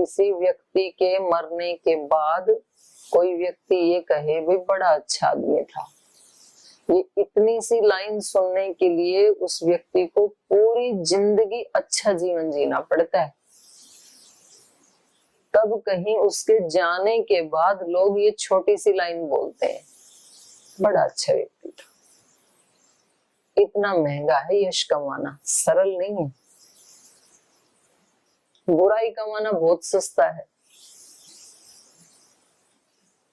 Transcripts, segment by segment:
किसी व्यक्ति के मरने के बाद कोई व्यक्ति ये कहे भी बड़ा अच्छा आदमी था, ये इतनी सी लाइन सुनने के लिए उस व्यक्ति को पूरी जिंदगी अच्छा जीवन जीना पड़ता है। तब कहीं उसके जाने के बाद लोग ये छोटी सी लाइन बोलते हैं, बड़ा अच्छा व्यक्ति था। इतना महंगा है यश कमाना, सरल नहीं है। बुराई कमाना बहुत सस्ता है,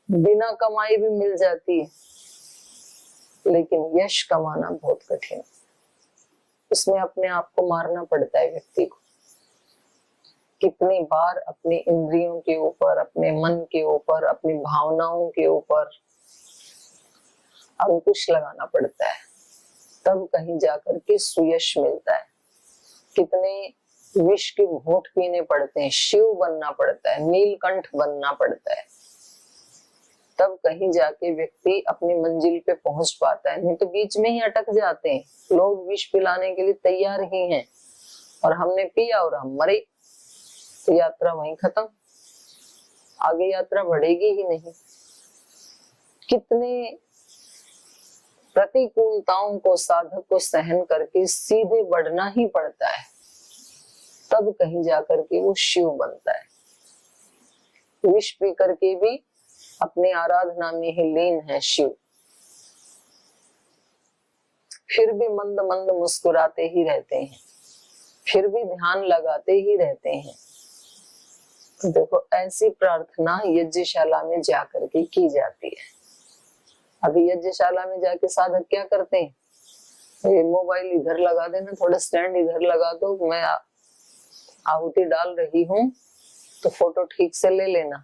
बिना कमाई भी मिल जाती है, लेकिन यश कमाना बहुत कठिन है। उसमें अपने आप को मारना पड़ता है व्यक्ति को। कितनी बार अपनी इंद्रियों के ऊपर, अपने मन के ऊपर, अपनी भावनाओं के ऊपर अंकुश लगाना पड़ता है, तब कहीं जाकर के सुयश मिलता है। कितने विष के घूंट पीने पड़ते हैं, शिव बनना पड़ता है, नीलकंठ बनना पड़ता है, तब कहीं जाके व्यक्ति अपनी मंजिल पे पहुंच पाता है। नहीं तो बीच में ही अटक जाते हैं। लोग विष पिलाने के लिए तैयार ही हैं और हमने पिया और हम मरे, तो यात्रा वहीं खत्म, आगे यात्रा बढ़ेगी ही नहीं। कितने प्रतिकूलताओं को साधक को सहन करके सीधे बढ़ना ही पड़ता है, तब कहीं जाकर के वो शिव बनता है। विष पी करके भी अपनी आराधना में ही लीन है शिव, फिर भी मंद मंद मुस्कुराते ही रहते हैं, फिर भी ध्यान लगाते ही रहते हैं। तो देखो, ऐसी प्रार्थना यज्ञशाला में जाकर के की जाती है। अभी यज्ञशाला में जाके साधक क्या करते हैं, ये मोबाइल इधर लगा देना, थोड़ा स्टैंड इधर लगा दो, मैं आहुति डाल रही हूँ तो फोटो ठीक से ले लेना,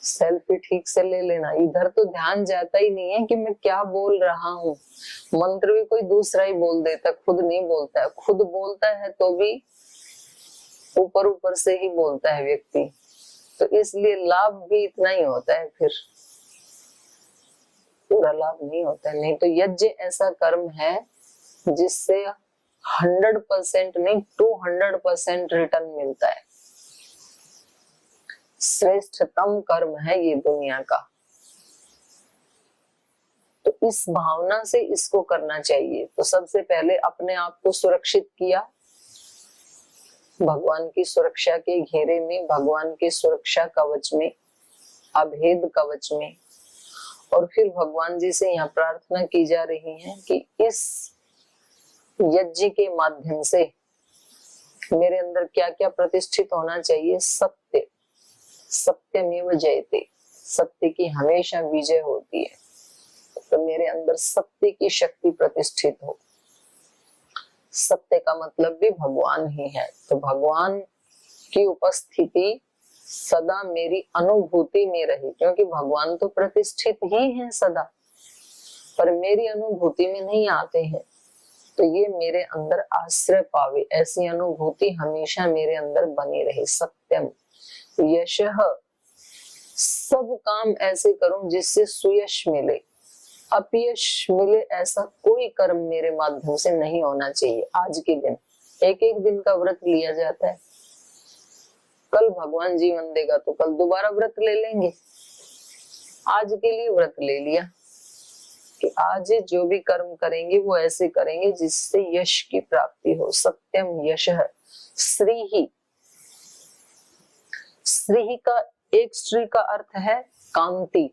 सेल्फी ठीक से ले लेना। इधर तो ध्यान जाता ही नहीं है कि मैं क्या बोल रहा हूँ। मंत्र भी कोई दूसरा ही बोल देता, खुद नहीं बोलता है। खुद बोलता है तो भी ऊपर ऊपर से ही बोलता है व्यक्ति, तो इसलिए लाभ भी इतना ही होता है, फिर पूरा लाभ नहीं होता है। नहीं तो यज्ञ ऐसा कर्म है जिससे 100% नहीं 200% रिटर्न मिलता है। श्रेष्ठतम कर्म है ये दुनिया का। तो इस भावना से इसको करना चाहिए। तो सबसे पहले अपने आप को सुरक्षित किया भगवान की सुरक्षा के घेरे में, भगवान के सुरक्षा कवच में, अभेद कवच में। और फिर भगवान जी से यहाँ प्रार्थना की जा रही है कि इस यज्ञ के माध्यम से मेरे अंदर क्या क्या प्रतिष्ठित होना चाहिए। सत्य, सत्यमेव जयते, सत्य की हमेशा विजय होती है। तो मेरे अंदर सत्य की शक्ति प्रतिष्ठित हो। सत्य का मतलब भी भगवान ही है, तो भगवान की उपस्थिति सदा मेरी अनुभूति में रही, क्योंकि भगवान तो प्रतिष्ठित ही है सदा, पर मेरी अनुभूति में नहीं आते हैं। तो ये मेरे अंदर आश्रय पावे, ऐसी अनुभूति हमेशा मेरे अंदर बनी रहे। सत्यम यशः, सब काम ऐसे करूं जिससे सुयश मिले, अपयश मिले, ऐसा कोई कर्म मेरे माध्यम से नहीं होना चाहिए। आज के दिन एक एक दिन का व्रत लिया जाता है, कल भगवान जीवन देगा तो कल दोबारा व्रत ले लेंगे। आज के लिए व्रत ले लिया कि आज जो भी कर्म करेंगे वो ऐसे करेंगे जिससे यश की प्राप्ति हो। सत्यम यशः। श्री ही, श्री का एक श्री का अर्थ है कांति,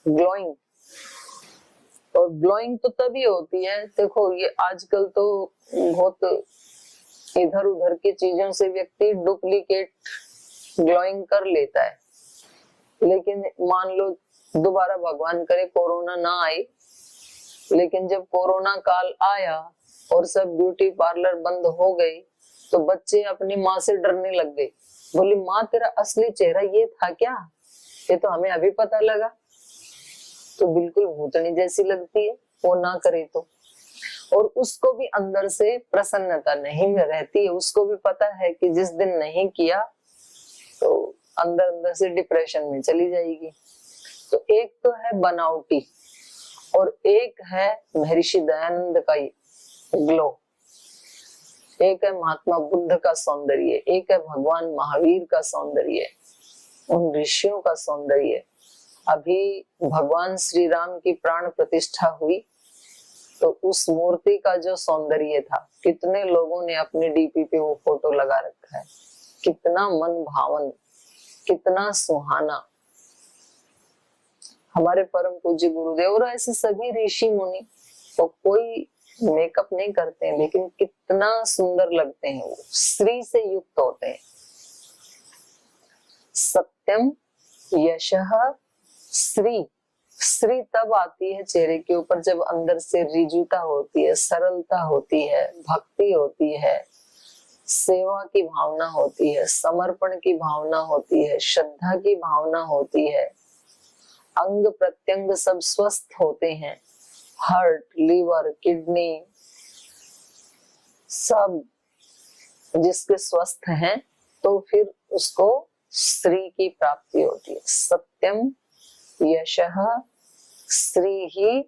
ग्लोइंग। और ग्लोइंग तो तभी होती है, देखो ये आजकल तो बहुत इधर उधर की चीजों से व्यक्ति डुप्लीकेट ग्लोइंग कर लेता है, लेकिन मान लो दोबारा भगवान करे कोरोना ना आए, लेकिन जब कोरोना काल आया और सब ब्यूटी पार्लर बंद हो गए तो बच्चे अपनी माँ से डरने लग गए। बोली, माँ तेरा असली चेहरा ये था क्या? ये तो हमें अभी पता लगा। तो बिल्कुल भूतनी जैसी लगती है वो ना करे तो। और उसको भी अंदर से प्रसन्नता नहीं रहती है, उसको भी पता है कि जिस दिन नहीं किया तो अंदर अंदर से डिप्रेशन में चली जाएगी। तो एक तो है बनावटी और एक है महर्षि दयानंद का ग्लो। एक है महात्मा बुद्ध का सौंदर्य, एक है भगवान महावीर का सौंदर्य, उन ऋषियों का सौंदर्य। अभी भगवान श्री राम की प्राण प्रतिष्ठा हुई तो उस मूर्ति का जो सौंदर्य था, कितने लोगों ने अपने डीपी पे वो फोटो लगा रखा है, कितना मन भावन, कितना सुहाना। हमारे परम पूज्य गुरुदेव और ऐसे सभी ऋषि मुनि तो कोई मेकअप नहीं करते हैं, लेकिन कितना सुंदर लगते हैं, वो श्री से युक्त होते हैं। सत्यम यशः श्री, श्री तब आती है चेहरे के ऊपर जब अंदर से रिजुता होती है, सरलता होती है, भक्ति होती है, सेवा की भावना होती है, समर्पण की भावना होती है, श्रद्धा की भावना होती है, अंग प्रत्यंग सब स्वस्थ होते हैं, हार्ट, लीवर, किडनी सब जिसके स्वस्थ हैं, तो फिर उसको श्री की प्राप्ति होती है। सत्यम यशः श्री ही,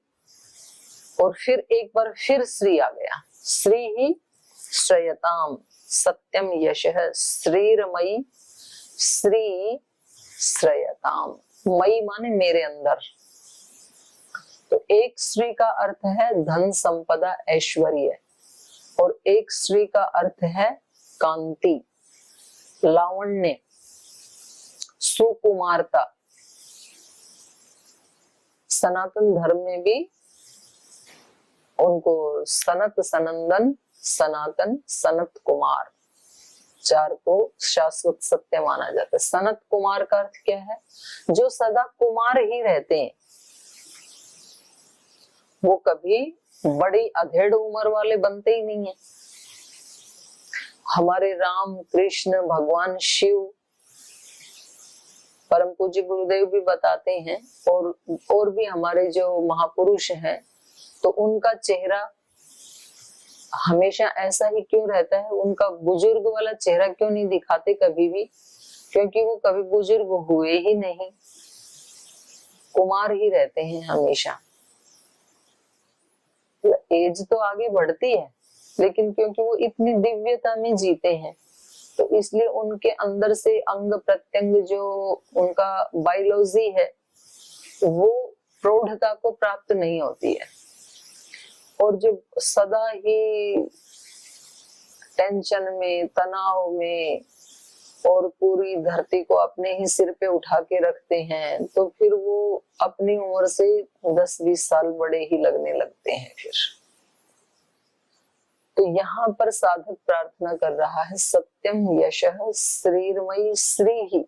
और फिर एक बार फिर श्री आ गया, श्री ही श्रेयताम, सत्यम यशः श्रीरमयी, श्री श्रेयताम, मई माने मेरे अंदर। तो एक श्री का अर्थ है धन संपदा ऐश्वर्य, और एक श्री का अर्थ है कांति, लावण्य, सुकुमारता। सनातन धर्म में भी उनको सनत, सनंदन, सनातन, सनत कुमार, चार को शाश्वत सत्य माना जाता है। सनत कुमार का अर्थ क्या है? जो सदा कुमार ही रहते हैं, वो कभी बड़ी अधेड़ उम्र वाले बनते ही नहीं है। हमारे राम कृष्ण भगवान शिव परम पूज्य गुरुदेव भी बताते हैं, और भी हमारे जो महापुरुष हैं, तो उनका चेहरा हमेशा ऐसा ही क्यों रहता है? उनका बुजुर्ग वाला चेहरा क्यों नहीं दिखाते कभी भी? क्योंकि वो कभी बुजुर्ग हुए ही नहीं, कुमार ही रहते हैं हमेशा। एज तो आगे बढ़ती है, लेकिन क्योंकि वो इतनी दिव्यता में जीते हैं, तो इसलिए उनके अंदर से अंग प्रत्यंग जो उनका बायोलॉजी है, वो प्रौढ़ता को प्राप्त नहीं होती है। और जो सदा ही टेंशन में, तनाव में, और पूरी धरती को अपने ही सिर पे उठा के रखते हैं, तो फिर वो अपनी उम्र से 10-20 साल बड़े ही लगने लगते हैं फिर। तो यहाँ पर साधक प्रार्थना कर रहा है, सत्यम यशः श्रीरमयी, श्री ही।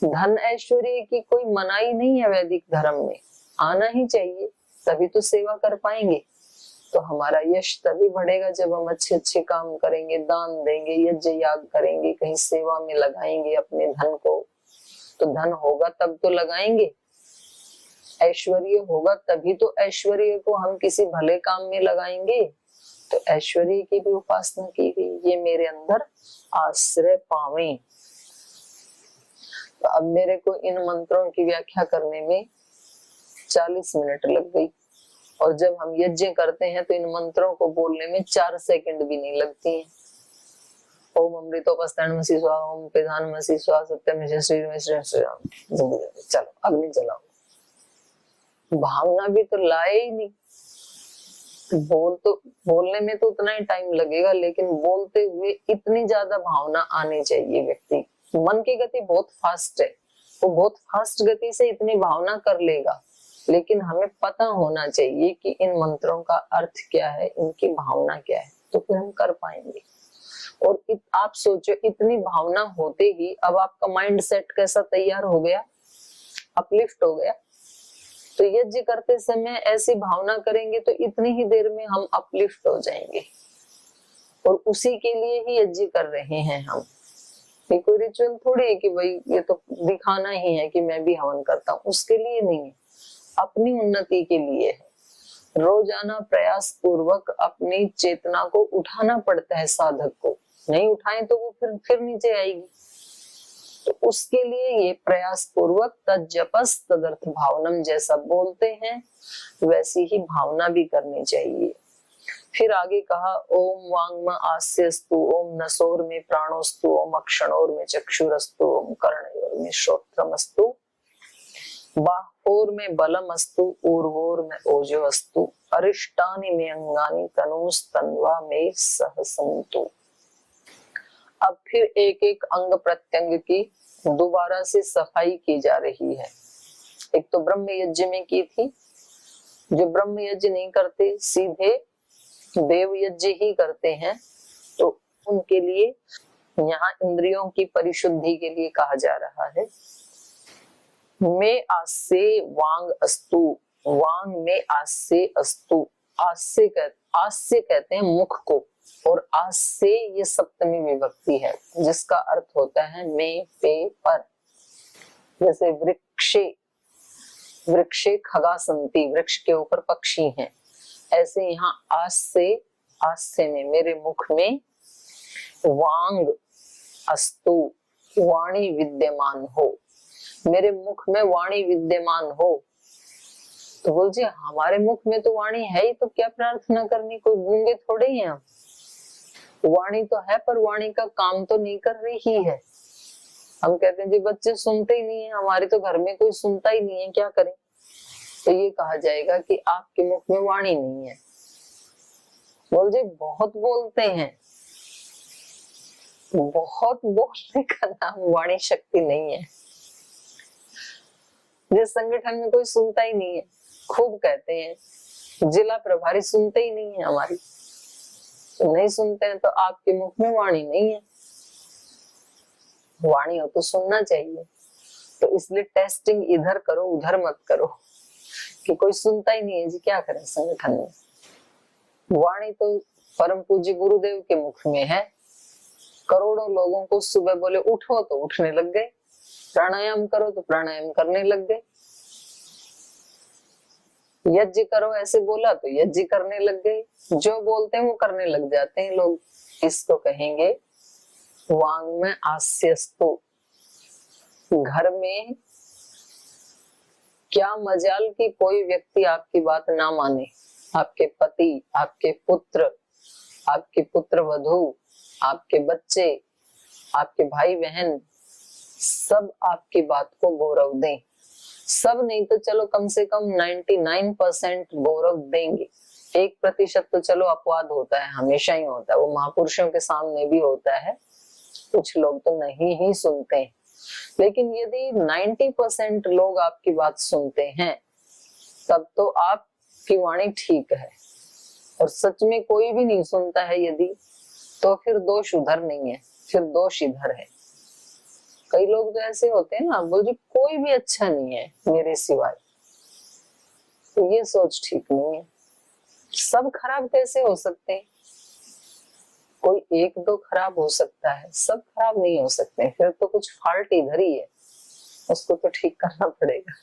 धन ऐश्वर्य की कोई मनाही नहीं है वैदिक धर्म में, आना ही चाहिए, तभी तो सेवा कर पाएंगे। तो हमारा यश तभी बढ़ेगा जब हम अच्छे अच्छे काम करेंगे, दान देंगे, यज्ञ याग करेंगे, कहीं सेवा में लगाएंगे अपने धन को। तो धन होगा तब तो लगाएंगे, ऐश्वर्य होगा तभी तो ऐश्वर्य को हम किसी भले काम में लगाएंगे। तो ऐश्वर्य की भी उपासना की गई, ये मेरे अंदर आश्रय पावे। तो अब मेरे को इन मंत्रों की व्याख्या करने में 40 मिनट लग गई, और जब हम यज्ञ करते हैं तो इन मंत्रों को बोलने में 4 सेकंड भी नहीं लगती हैं। ओम अमृतोपस्थानमसि स्वाहा, ओम पिधानमसि स्वाहा, सत्यमेव श्रीराम श्री राम। चलो अग्नि जलाओ। भावना भी तो लाए ही नहीं, बोलने में तो उतना ही टाइम लगेगा, लेकिन बोलते हुए इतनी ज्यादा भावना आनी चाहिए व्यक्ति। मन की गति बहुत फास्ट है, वो बहुत फास्ट गति से इतनी भावना कर लेगा, लेकिन हमें पता होना चाहिए कि इन मंत्रों का अर्थ क्या है, इनकी भावना क्या है, तो फिर हम कर पाएंगे। और आप सोचो, इतनी भावना होते ही अब आपका माइंड सेट कैसा तैयार हो गया, अपलिफ्ट हो गया। तो यज्ञ करते समय ऐसी भावना करेंगे तो इतनी ही देर में हम अपलिफ्ट हो जाएंगे, और उसी के लिए ही यज्ञ कर रहे हैं हम। ये कोई रिचुअल थोड़ी है कि भाई ये तो दिखाना ही है कि मैं भी हवन करता हूँ, उसके लिए नहीं है, अपनी उन्नति के लिए है। रोजाना प्रयास पूर्वक अपनी चेतना को उठाना पड़ता है साधक को, नहीं उठाएं तो वो फिर नीचे आएगी। तो उसके लिए ये प्रयास पूर्वक तज्जपस तदर्थ भावनम, जैसा बोलते हैं वैसी ही भावना भी करनी चाहिए। फिर आगे कहा ओम वांग में आस्यस्तु, ओम नसोर में प्राणोस्तु, ओम अक्षणोर में चक्षुरस्तु, ओम कर्णयोर में श्रोत्रमस्तु, बाहोर में बलमस्तु, ऊर्वोर में ओजो अस्तु, अरिष्टानि में अंगानि, तनुस्तन्वा में सहसंतु। अब फिर एक एक अंग प्रत्यंग की दोबारा से सफाई की जा रही है। एक तो ब्रह्म यज्ञ में की थी, जो ब्रह्म यज्ञ नहीं करते सीधे देव यज्ञ ही करते हैं, तो उनके लिए यहाँ इंद्रियों की परिशुद्धि के लिए कहा जा रहा है। में आस्ये वांग अस्तु, वांग में आस्ये अस्तु। आस्य कहते हैं मुख को, और आस्ये ये सप्तमी विभक्ति है, जिसका अर्थ होता है में पे पर। जैसे वृक्षे, वृक्षे खगा संति, वृक्ष के ऊपर पक्षी हैं, ऐसे यहाँ आस्य में मेरे मुख में वांग अस्तु, वाणी विद्यमान हो, मेरे मुख में वाणी विद्यमान हो। तो बोल जी हमारे मुख में तो वाणी है ही, तो क्या प्रार्थना करनी, कोई गूंगे थोड़े ही हैं हम। वाणी तो है पर वाणी का काम तो नहीं कर रही है। हम कहते हैं जी बच्चे सुनते ही नहीं है, हमारे तो घर में कोई सुनता ही नहीं है, क्या करें। तो ये कहा जाएगा कि आपके मुख में वाणी नहीं है। बोल जी बहुत बोलते हैं, बहुत बोलने का नाम वाणी शक्ति नहीं है। जिस संगठन में कोई सुनता ही नहीं है, खूब कहते हैं, जिला प्रभारी सुनते ही नहीं है हमारी, तो नहीं सुनते हैं, तो आपके मुख में वाणी नहीं है। वाणी हो तो सुनना चाहिए। तो इसलिए टेस्टिंग इधर करो उधर मत करो, कि कोई सुनता ही नहीं है जी, क्या करें संगठन में। वाणी तो परम पूज्य गुरुदेव के मुख में है। करोड़ों लोगों को सुबह बोले उठो तो उठने लग गए, प्राणायाम करो तो प्राणायाम करने लग गए, यज्ञ करो ऐसे बोला तो यज्ञ करने लग गए। जो बोलते हैं वो करने लग जाते हैं लोग। इसको कहेंगे वांग में आस्यस्तु। घर में क्या मजाल की कोई व्यक्ति आपकी बात ना माने, आपके पति, आपके पुत्र, आपकी पुत्र वधू, आपके बच्चे, आपके भाई बहन, सब आपकी बात को गौरव दें। सब नहीं तो चलो कम से कम 99% गौरव देंगे। 1% तो चलो अपवाद होता है, हमेशा ही होता है, वो महापुरुषों के सामने भी होता है, कुछ लोग तो नहीं ही सुनते हैं। लेकिन यदि 90% लोग आपकी बात सुनते हैं, तब तो आपकी वाणी ठीक है। और सच में कोई भी नहीं सुनता है यदि, तो फिर दोष उधर नहीं है, फिर दोष इधर है। कई लोग तो ऐसे होते हैं ना, बोल जी कोई भी अच्छा नहीं है मेरे सिवाय, तो ये सोच ठीक नहीं है। सब खराब कैसे हो सकते हैं? कोई एक दो खराब हो सकता है, सब खराब नहीं हो सकते, फिर तो कुछ फॉल्ट इधर ही है, उसको तो ठीक करना पड़ेगा।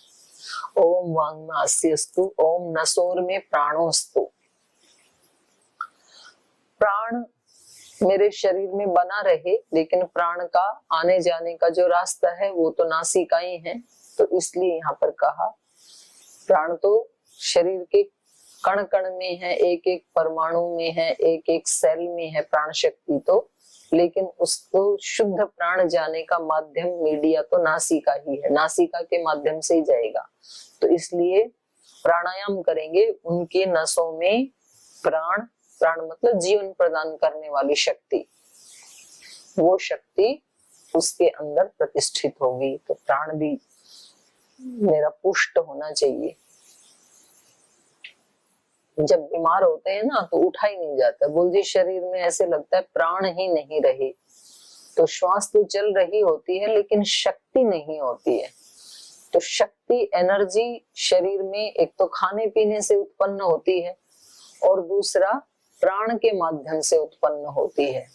ओम वांग में आस्यस्तु, ओम नसोर में प्राणोस्तु। प्राण मेरे शरीर में बना रहे, लेकिन प्राण का आने जाने का जो रास्ता है वो तो नासिका ही है, तो इसलिए यहाँ पर कहा प्राण तो शरीर के कण कण में है, एक एक परमाणु में है, एक एक सेल में है प्राण शक्ति तो, लेकिन उसको शुद्ध प्राण जाने का माध्यम मीडिया तो नासिका ही है, नासिका के माध्यम से ही जाएगा। तो इसलिए प्राणायाम करेंगे, उनके नसों में प्राण, प्राण मतलब जीवन प्रदान करने वाली शक्ति, वो शक्ति उसके अंदर प्रतिष्ठित होगी। तो प्राण भी मेरा पुष्ट होना चाहिए। जब बीमार होते हैं ना तो उठा ही नहीं जाता, बोल जी शरीर में ऐसे लगता है प्राण ही नहीं रहे, तो श्वास तो चल रही होती है लेकिन शक्ति नहीं होती है। तो शक्ति, एनर्जी शरीर में एक तो खाने पीने से उत्पन्न होती है, और दूसरा प्राण के माध्यम से उत्पन्न होती है।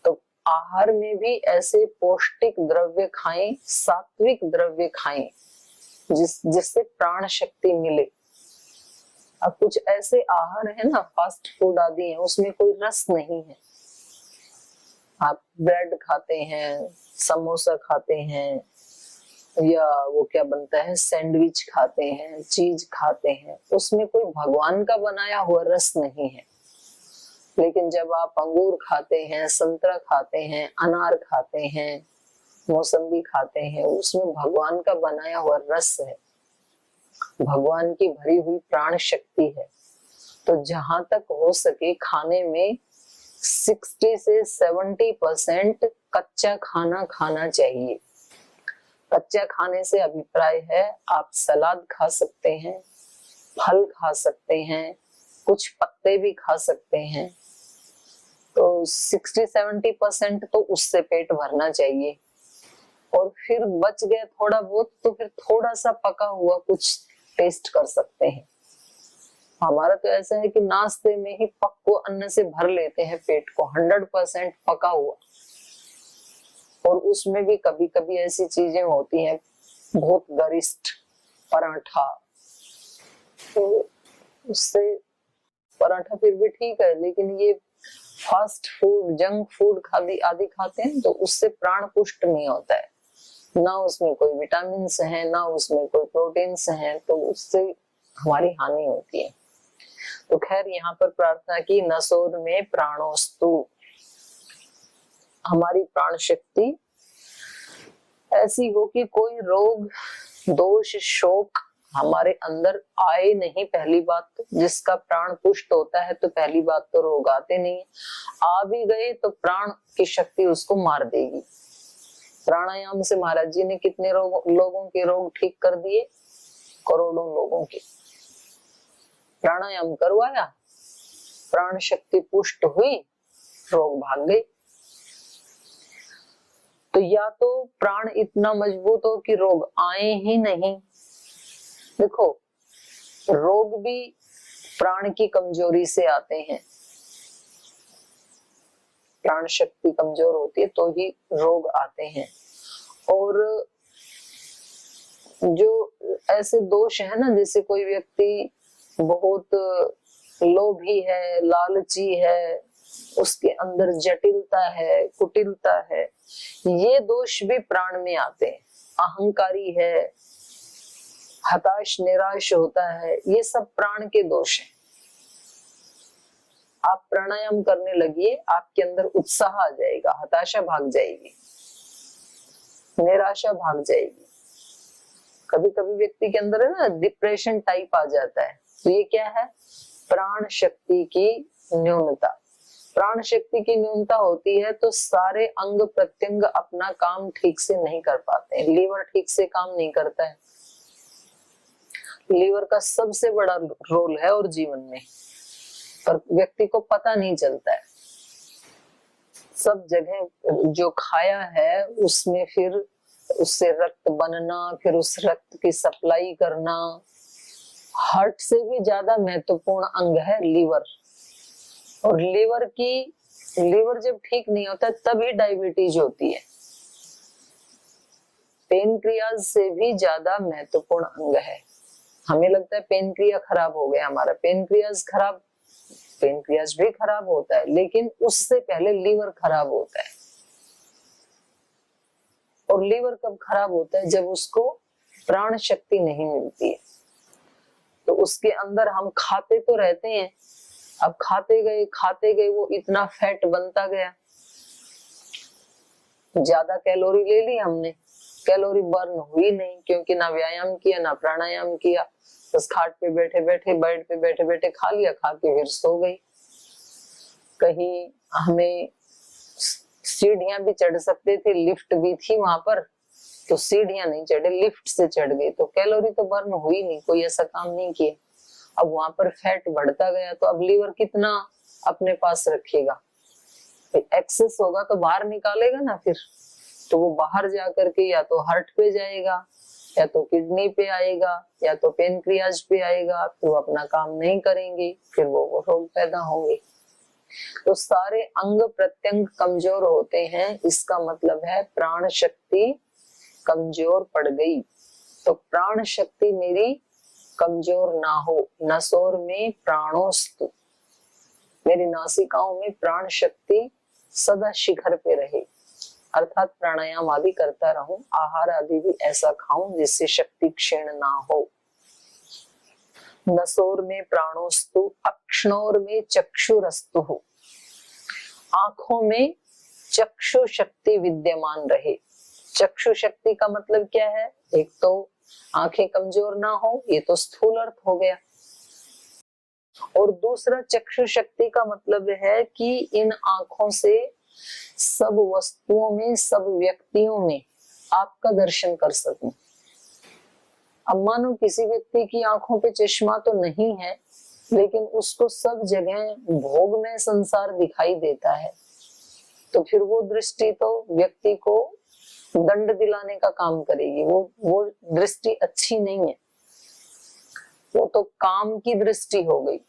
तो आहार में भी ऐसे पौष्टिक द्रव्य खाएं, सात्विक द्रव्य खाएं, जिससे प्राण शक्ति मिले। अब कुछ ऐसे आहार है ना, फास्ट फूड आदि है, उसमें कोई रस नहीं है। आप ब्रेड खाते हैं, समोसा खाते हैं, या वो क्या बनता है, सैंडविच खाते हैं, चीज खाते हैं, उसमें कोई भगवान का बनाया हुआ रस नहीं है। लेकिन जब आप अंगूर खाते हैं, संतरा खाते हैं, अनार खाते हैं, मौसम्बी खाते हैं, उसमें भगवान का बनाया हुआ रस है, भगवान की भरी हुई प्राण शक्ति है। तो जहां तक हो सके खाने में 60 से 70% कच्चा खाना खाना चाहिए। कच्चा खाने से अभिप्राय है आप सलाद खा सकते हैं, फल खा सकते हैं, कुछ पत्ते भी खा सकते हैं। तो 60-70% तो उससे पेट भरना चाहिए। और फिर बच गया थोड़ा बहुत तो फिर थोड़ा सा पका हुआ कुछ टेस्ट कर सकते हैं। हमारा तो ऐसा है कि नाश्ते में ही पक्को अन्न से भर लेते हैं पेट को, 100% पका हुआ। और उसमें भी कभी कभी ऐसी चीजें होती हैं बहुत गरिष्ठ, पराठा, तो उससे पराठा फिर भी ठीक है, लेकिन ये फास्ट फूड, जंक फूड आदि खाते हैं तो उससे प्राण पुष्ट नहीं होता है, ना उसमें कोई विटामिन है, ना उसमें कोई प्रोटीन है, तो उससे हमारी हानि होती है। तो खैर यहाँ पर प्रार्थना की, नसोर में प्राणोस्तु, हमारी प्राण शक्ति ऐसी हो कि कोई रोग, दोष, शोक हमारे अंदर आए नहीं। पहली बात तो जिसका प्राण पुष्ट होता है तो पहली बात तो रोग आते नहीं, आ भी गए तो प्राण की शक्ति उसको मार देगी। प्राणायाम से महाराज जी ने कितने लोगों के रोग ठीक कर दिए, करोड़ों लोगों के। प्राणायाम करवाया, प्राण शक्ति पुष्ट हुई, रोग भाग गए। तो या तो प्राण इतना मजबूत हो कि रोग आए ही नहीं। देखो, रोग भी प्राण की कमजोरी से आते हैं, प्राण शक्ति कमजोर होती है तो ही रोग आते हैं। और जो ऐसे दोष है ना, जैसे कोई व्यक्ति बहुत लोभी है, लालची है, उसके अंदर जटिलता है, कुटिलता है, ये दोष भी प्राण में आते हैं। अहंकारी है, हताश निराश होता है, ये सब प्राण के दोष हैं। आप प्राणायाम करने लगिए, आपके अंदर उत्साह आ जाएगा, हताशा भाग जाएगी, निराशा भाग जाएगी। कभी कभी व्यक्ति के अंदर है ना डिप्रेशन टाइप आ जाता है, तो ये क्या है, प्राण शक्ति की न्यूनता। प्राण शक्ति की न्यूनता होती है तो सारे अंग प्रत्यंग अपना काम ठीक से नहीं कर पाते हैं। लीवर ठीक से काम नहीं करता है, लीवर का सबसे बड़ा रोल है और जीवन में, पर व्यक्ति को पता नहीं चलता है। सब जगह जो खाया है उसमें फिर उससे रक्त बनना, फिर उस रक्त की सप्लाई करना। हार्ट से भी ज्यादा महत्वपूर्ण अंग है लीवर, और लीवर जब ठीक नहीं होता तभी डायबिटीज होती है। पेनक्रियाज से भी ज्यादा महत्वपूर्ण अंग है। हमें लगता है पेनक्रिया खराब हो गया हमारा, पेनक्रियाज भी खराब होता है, लेकिन उससे पहले लीवर खराब होता है। और लीवर कब खराब होता है, जब उसको प्राण शक्ति नहीं मिलती है। तो उसके अंदर हम खाते तो रहते हैं, अब खाते गए वो इतना फैट बनता गया, ज्यादा कैलोरी ले ली हमने, कैलोरी बर्न हुई नहीं, क्योंकि ना व्यायाम किया ना प्राणायाम किया, बस खाट पे बैठे बैठे, बेड पे बैठे बैठे खा लिया, खा के फिर सो गई। कहीं हमें सीढ़ियां भी चढ़ सकते थे, लिफ्ट भी थी वहां पर, तो सीढ़ियां नहीं चढ़े, लिफ्ट से चढ़ गए, तो कैलोरी तो बर्न हुई नहीं, कोई ऐसा काम नहीं किया। अब वहां पर फैट बढ़ता गया, तो अब लीवर कितना अपने पास रखेगा, एक्सेस होगा तो बाहर निकालेगा ना, फिर तो वो बाहर जा करके या तो हार्ट पे जाएगा, या तो किडनी पे आएगा, या तो पेनक्रियाज पे आएगा, फिर वो अपना काम नहीं करेंगे, फिर वो रोग पैदा होंगे। तो सारे अंग प्रत्यंग कमजोर होते हैं, इसका मतलब है प्राण शक्ति कमजोर पड़ गई। तो प्राण शक्ति मेरी कमजोर ना हो, नसोर में प्राणोस्तु, मेरी नासिकाओं में प्राण शक्ति सदा शिखर पे रहे, अर्थात प्राणायाम आदि करता रहूं, आहार आदि भी ऐसा खाऊं जिससे शक्ति क्षीण ना हो। नसोर में प्राणोस्तु अक्ष्णोर में चक्षुरस्तु, आंखों में चक्षु शक्ति विद्यमान रहे। चक्षु शक्ति का मतलब क्या है? एक तो आंखें कमजोर ना हो, ये तो स्थूल अर्थ हो गया, और दूसरा चक्षु शक्ति का मतलब है कि इन आंखों से सब वस्तुओं में, सब व्यक्तियों में आपका दर्शन कर सकूं। अब मानो किसी व्यक्ति की आंखों पे चश्मा तो नहीं है, लेकिन उसको सब जगह भोग में संसार दिखाई देता है, तो फिर वो दृष्टि तो व्यक्ति को दंड दिलाने का काम करेगी। वो दृष्टि अच्छी नहीं है, वो तो काम की दृष्टि हो गई।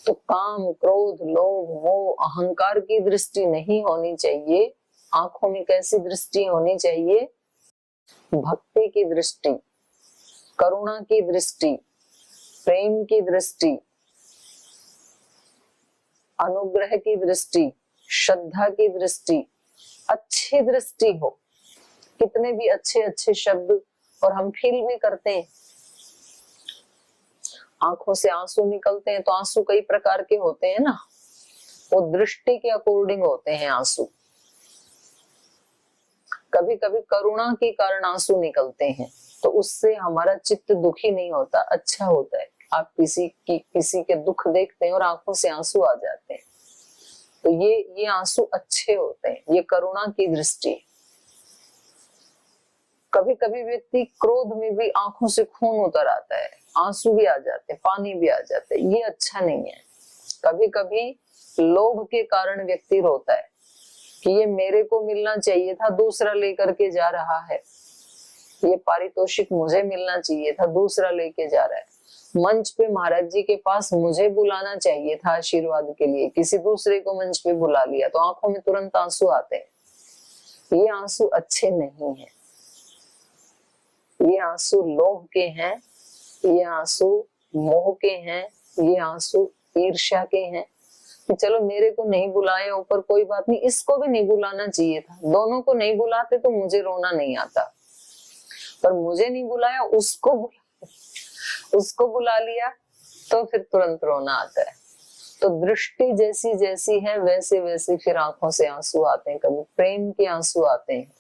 तो काम, क्रोध, लोभ, मोह, अहंकार की दृष्टि नहीं होनी चाहिए। आंखों में कैसी दृष्टि होनी चाहिए? भक्ति की दृष्टि, करुणा की दृष्टि, प्रेम की दृष्टि, अनुग्रह की दृष्टि, श्रद्धा की दृष्टि, अच्छी दृष्टि हो। कितने भी अच्छे अच्छे शब्द और हम फील भी करते हैं, आंखों से आंसू निकलते हैं, तो आंसू कई प्रकार के होते हैं ना, वो दृष्टि के अकॉर्डिंग होते हैं आंसू। कभी कभी करुणा के कारण आंसू निकलते हैं, तो उससे हमारा चित्त दुखी नहीं होता, अच्छा होता है। आप किसी के दुख देखते हैं और आंखों से आंसू आ जाते हैं, तो ये आंसू अच्छे होते हैं, ये करुणा की दृष्टि। कभी कभी व्यक्ति क्रोध में भी आंखों से खून उतर आता है, आंसू भी आ जाते हैं, पानी भी आ जाते हैं, ये अच्छा नहीं है। कभी कभी लोभ के कारण व्यक्ति रोता है कि ये मेरे को मिलना चाहिए था, दूसरा लेकर के जा रहा है, ये पारितोषिक मुझे मिलना चाहिए था, दूसरा लेके जा रहा है। मंच पे महाराज जी के पास मुझे बुलाना चाहिए था आशीर्वाद के लिए, किसी दूसरे को मंच पे बुला लिया, तो आंखों में तुरंत आंसू आते हैं। ये आंसू अच्छे नहीं है, ये आंसू लोभ के हैं, ये आंसू मोह के हैं, ये आंसू ईर्ष्या के हैं कि चलो मेरे को नहीं बुलाया ऊपर, कोई बात नहीं, इसको भी नहीं बुलाना चाहिए था। दोनों को नहीं बुलाते तो मुझे रोना नहीं आता, पर मुझे नहीं बुलाया, उसको बुला लिया तो फिर तुरंत रोना आता है। तो दृष्टि जैसी जैसी है वैसे वैसे फिर आंखों से आंसू आते हैं। कभी प्रेम के आंसू आते हैं,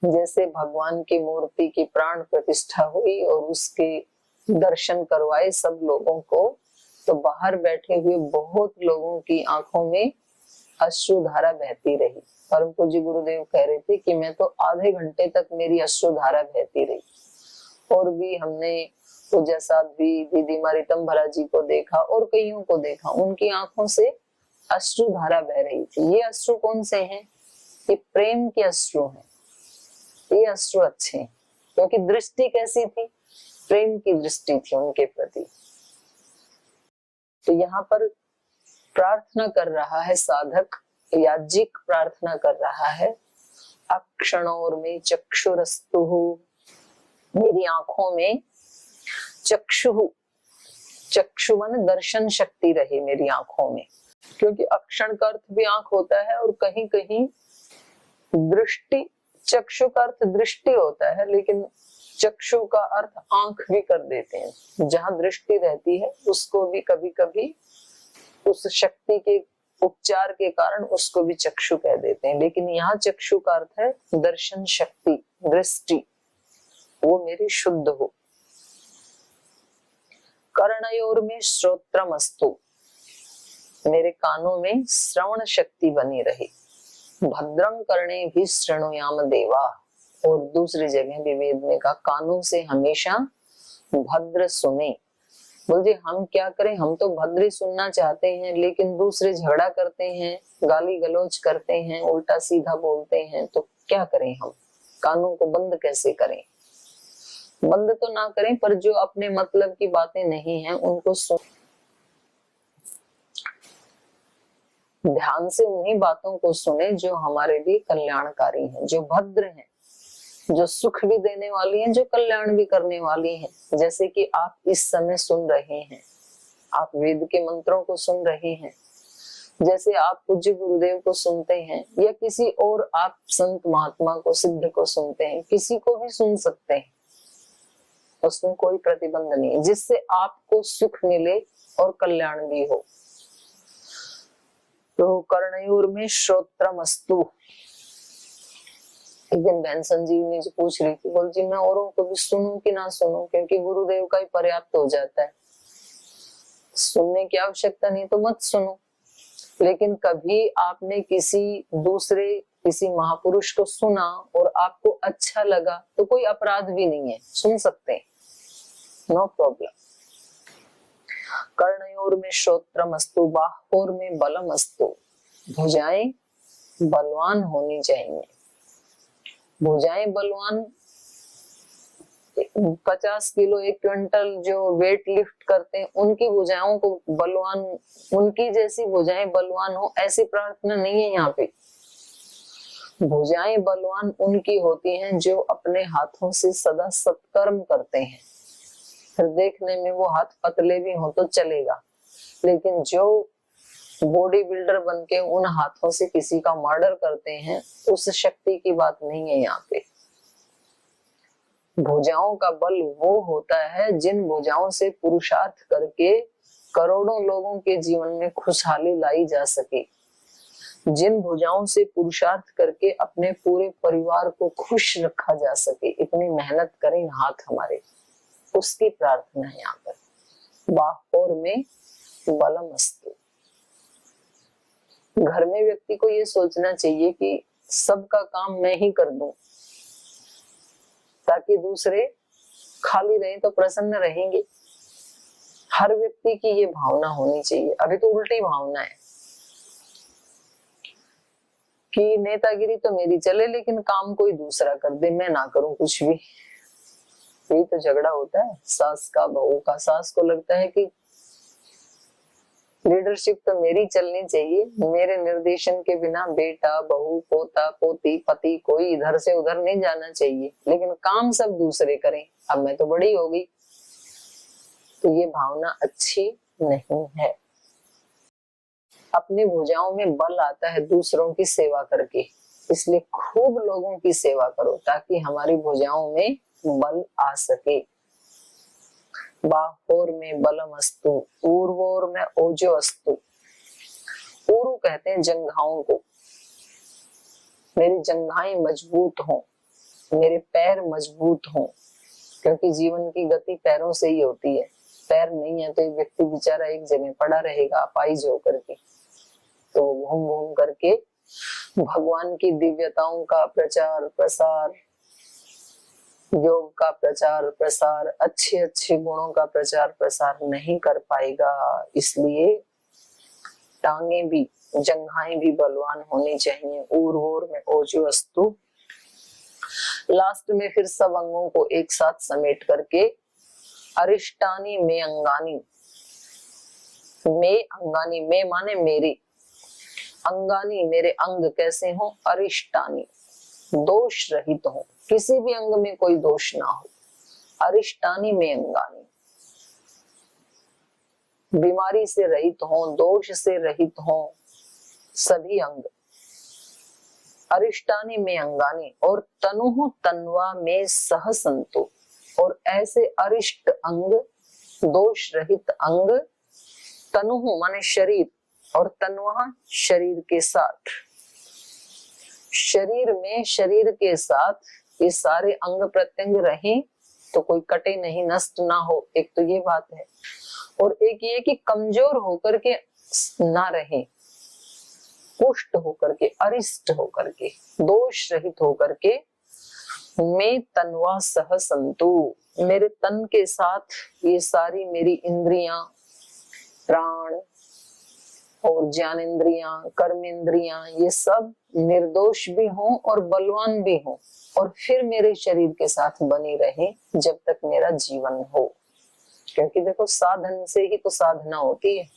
जैसे भगवान की मूर्ति की प्राण प्रतिष्ठा हुई और उसके दर्शन करवाए सब लोगों को, तो बाहर बैठे हुए बहुत लोगों की आंखों में अश्रुधारा बहती रही। परम पूज्य गुरुदेव कह रहे थे कि मैं तो आधे घंटे तक मेरी अश्रुधारा बहती रही। और भी हमने पूज्य साध्वी दीदी मारितम भरा जी को देखा और कईयों को देखा, उनकी आंखों से अश्रुधारा बह रही थी। ये अश्रु कौन से हैं? ये प्रेम के अश्रु हैं, ये अश्रु अच्छे हैं, क्योंकि दृष्टि कैसी थी? प्रेम की दृष्टि थी उनके प्रति। तो यहाँ पर प्रार्थना कर रहा है साधक, याज्ञिक प्रार्थना कर रहा है, अक्षणोर में चक्षुरस्तुः, मेरी आंखों में चक्षु, चक्षु माने दर्शन शक्ति रहे मेरी आंखों में, क्योंकि अक्षण का अर्थ भी आंख होता है और कहीं कहीं दृष्टि, चक्षु का अर्थ दृष्टि होता है, लेकिन चक्षु का अर्थ आंख भी कर देते हैं। जहां दृष्टि रहती है उसको भी कभी कभी उस शक्ति के उपचार के कारण उसको भी चक्षु कह देते हैं, लेकिन यहाँ चक्षु का अर्थ है दर्शन शक्ति, दृष्टि, वो मेरी शुद्ध हो। कर्णयोर में श्रोत्रमस्तु, मेरे कानों में श्रवण शक्ति बनी रही। भद्रं कर्णे भी शृणुयाम देवा, और दूसरी जगह भी वेद में कहा कानों से हमेशा भद्र सुने। बोलिए हम क्या करें, हम तो भद्र सुनना चाहते हैं, लेकिन दूसरे झगड़ा करते हैं, गाली गलौज करते हैं, उल्टा सीधा बोलते हैं, तो क्या करें हम? कानों को बंद कैसे करें? बंद तो ना करें, पर जो अपने मतलब की बातें नहीं है उनको सुन, ध्यान से उन्हीं बातों को सुने जो हमारे लिए कल्याणकारी हैं, जो भद्र हैं, जो सुख भी देने वाली हैं, जो कल्याण भी करने वाली हैं। जैसे कि आप इस समय सुन रहे हैं, आप वेद के मंत्रों को सुन रहे हैं, जैसे आप पूज्य गुरुदेव को सुनते हैं या किसी और आप संत महात्मा को, सिद्ध को सुनते हैं, किसी को भी सुन सकते हैं, उसमें कोई प्रतिबंध नहीं है, जिससे आपको सुख मिले और कल्याण भी हो। तो कर्णयूर में श्रोत्रमस्तु। एक दिन बहन संजीवनी जी पूछ रही थी, बोल जी मैं औरों को भी सुनूं कि ना सुनूं, क्योंकि गुरुदेव का ही पर्याप्त हो जाता है, सुनने की आवश्यकता नहीं तो मत सुनो। लेकिन कभी आपने किसी महापुरुष को सुना और आपको अच्छा लगा तो कोई अपराध भी नहीं है, सुन सकते हैं, नो प्रॉब्लम। कर्णयोर में श्रोत्रमस्तु, बाहोर में बलमस्तु। भुजाएं बलवान होनी चाहिए। भुजाएं बलवान, 50 किलो 1 क्विंटल जो वेट लिफ्ट करते हैं उनकी भुजाओं को बलवान, उनकी जैसी भुजाएं बलवान हो, ऐसी प्रार्थना नहीं है यहाँ पे। भुजाएं बलवान उनकी होती हैं जो अपने हाथों से सदा सत्कर्म करते हैं। फिर देखने में वो हाथ पतले भी हो तो चलेगा, लेकिन जो बॉडी बिल्डर बनके उन हाथों से किसी का मर्डर करते हैं, उस शक्ति की बात नहीं है यहाँ पे। भुजाओं का बल वो होता है जिन भुजाओं से पुरुषार्थ करके करोड़ों लोगों के जीवन में खुशहाली लाई जा सके, जिन भुजाओं से पुरुषार्थ करके अपने पूरे परिवार को खुश रखा जा सके। इतनी मेहनत करें हाथ हमारे, उसकी प्रार्थना है यहाँ पर। बाहोर में बलमस्तु। घर में व्यक्ति को ये सोचना चाहिए कि सबका काम मैं ही कर दूं, ताकि दूसरे खाली रहे तो प्रसन्न रहेंगे। हर व्यक्ति की ये भावना होनी चाहिए। अभी तो उल्टी भावना है कि नेतागिरी तो मेरी चले लेकिन काम कोई दूसरा कर दे, मैं ना करूं कुछ भी। यही तो झगड़ा होता है सास का बहू का। सास को लगता है कि लीडरशिप तो मेरी चलनी चाहिए, मेरे निर्देशन के बिना बेटा बहू पोता पोती पति कोई इधर से उधर नहीं जाना चाहिए, लेकिन काम सब दूसरे करें, अब मैं तो बड़ी हो गई। तो ये भावना अच्छी नहीं है। अपनी भुजाओं में बल आता है दूसरों की सेवा करके, इसलिए खूब लोगों की सेवा करो ताकि हमारी भुजाओं में बल आ सके। बाहोर में बलमस्तु, ऊर्वोर में ओजो अस्तु। ऊरु कहते हैं जंघाओं को। मेरी जंघाएं मजबूत हों, मेरे पैर मजबूत हों, क्योंकि जीवन की गति पैरों से ही होती है। पैर नहीं है तो एक व्यक्ति बेचारा एक जगह पड़ा रहेगा अपाहिज होकर के। तो घूम घूम करके भगवान की दिव्यताओं का प्रचार प्रसार, योग का प्रचार प्रसार, अच्छे अच्छे गुणों का प्रचार प्रसार नहीं कर पाएगा। इसलिए टांगे भी, जंघाएं भी बलवान होनी चाहिए। ऊर्वोर में ओजो अस्तु। लास्ट में फिर सब अंगों को एक साथ समेट करके अरिष्टानी में अंगानी। में अंगानी, में माने मेरे, अंगानी मेरे अंग कैसे हो? अरिष्टानी, दोष रहित हो, किसी भी अंग में कोई दोष ना हो। अरिष्टानी में अंगानी, बीमारी से रहित हो, दोष से रहित हो सभी अंग। अरिष्टानी में अंगानी। और तनुहु तन्वा में सह संतु। और ऐसे अरिष्ट अंग, दोष रहित अंग, तनुहु माने शरीर और तन्वा शरीर के साथ, शरीर में शरीर के साथ ये सारे अंग प्रत्यंग रहें तो कोई कटे नहीं, नष्ट ना हो। एक तो ये बात है, और एक ये कि कमजोर होकर के ना रहे, पुष्ट होकर के, अरिष्ट होकर के, दोष रहित होकर के। मैं तन्वा सह संतु, मेरे तन के साथ ये सारी मेरी इंद्रियां, प्राण और ज्ञान इंद्रियां, कर्म इंद्रियां, ये सब निर्दोष भी हों और बलवान भी हों, और फिर मेरे शरीर के साथ बनी रहे जब तक मेरा जीवन हो। क्योंकि देखो साधन से ही तो साधना होती है।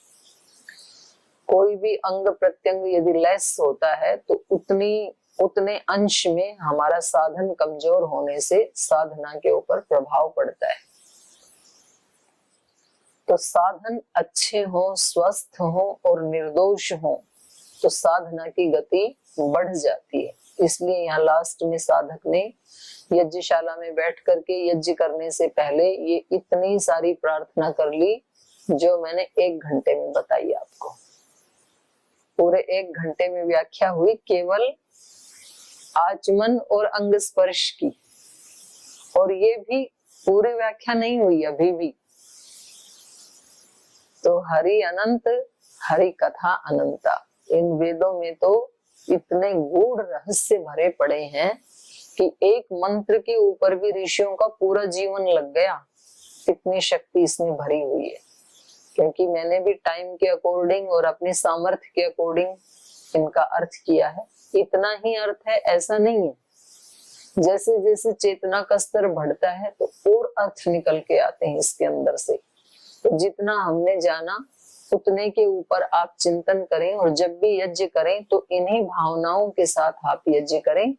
कोई भी अंग प्रत्यंग यदि लेस होता है तो उतने अंश में हमारा साधन कमजोर होने से साधना के ऊपर प्रभाव पड़ता है। तो साधन अच्छे हो, स्वस्थ हो और निर्दोष हो तो साधना की गति बढ़ जाती है। इसलिए यहाँ लास्ट में साधक ने यज्ञशाला में बैठ करके यज्ञ करने से पहले ये इतनी सारी प्रार्थना कर ली जो मैंने 1 घंटे में बताई आपको। पूरे 1 घंटे में व्याख्या हुई केवल आचमन और अंग स्पर्श की, और ये भी पूरी व्याख्या नहीं हुई अभी भी। तो हरि अनंत, हरि कथा अनंता, इन वेदों में तो इतने गूढ़ रहस्य भरे पड़े हैं कि एक मंत्र के ऊपर भी ऋषियों का पूरा जीवन लग गया, इतनी शक्ति इसमें भरी हुई है। क्योंकि मैंने भी टाइम के अकॉर्डिंग और अपने सामर्थ्य के अकॉर्डिंग इनका अर्थ किया है। इतना ही अर्थ है ऐसा नहीं है, जैसे जैसे चेतना का स्तर बढ़ता है तो और अर्थ निकल के आते हैं इसके अंदर से। तो जितना हमने जाना उतने के ऊपर आप चिंतन करें, और जब भी यज्ञ करें तो इन्हीं भावनाओं के साथ आप यज्ञ करें।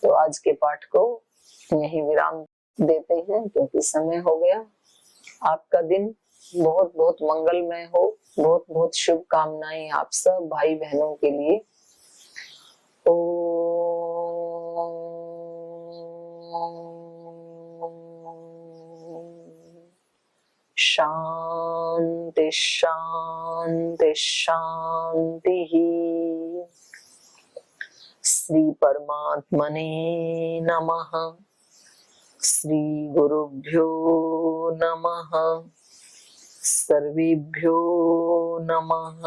तो आज के पाठ को यहीं विराम देते हैं क्योंकि समय हो गया। आपका दिन बहुत बहुत मंगलमय हो, बहुत बहुत शुभकामनाएं आप सब भाई बहनों के लिए। शांति शांति शांति। श्री परमात्मने नमः। श्री गुरुभ्यो नमः। सर्वेभ्यो नमः।